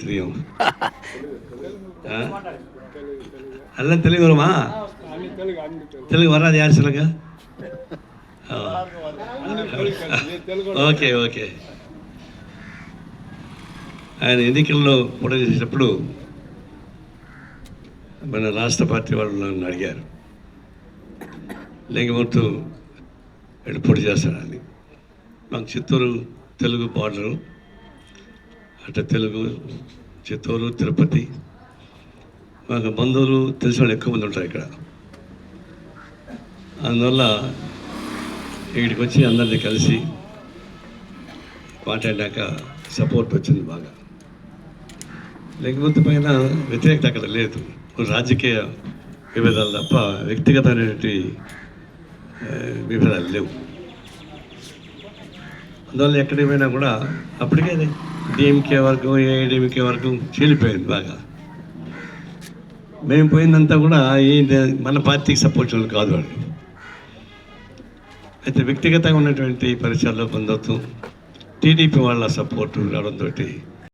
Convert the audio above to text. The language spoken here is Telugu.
தெரியும். எல்லாம் தெலுங்கு வருமா? தெலுங்கு வராது யார் சொல்லுங்க? Okay okay. ఆయన ఎన్నికల్లో పోటీ చేసేటప్పుడు మన రాష్ట్ర పార్టీ వాళ్ళు నన్ను అడిగారు, లింగమూర్తి ఎటు పోటీ చేస్తాడని. మాకు చిత్తూరు తెలుగు బార్డరు, అటు తెలుగు చిత్తూరు తిరుపతి, మాకు బంధువులు తెలిసిన వాళ్ళు ఎక్కువ మంది ఉంటారు ఇక్కడ. అందువల్ల ఇక్కడికి వచ్చి అందరినీ కలిసి మాట్లాడినాక సపోర్ట్ వచ్చింది బాగా. లేకపోతే పైన వ్యతిరేకత అక్కడ లేదు, రాజకీయ విభేదాలు తప్ప వ్యక్తిగతమైనటువంటి విభేదాలు లేవు. అందువల్ల ఎక్కడేమైనా కూడా అప్పటికే డిఎంకే వర్గం ఏఐడిఎంకే వర్గం చీలిపోయింది బాగా. మేము పోయిందంతా కూడా మన పార్టీకి సపోర్ట్ చేయడం కాదు వాళ్ళు. అయితే వ్యక్తిగతంగా ఉన్నటువంటి పరిచయాల్లో పొందొచ్చు, టీడీపీ వాళ్ళ సపోర్టు రావడంతో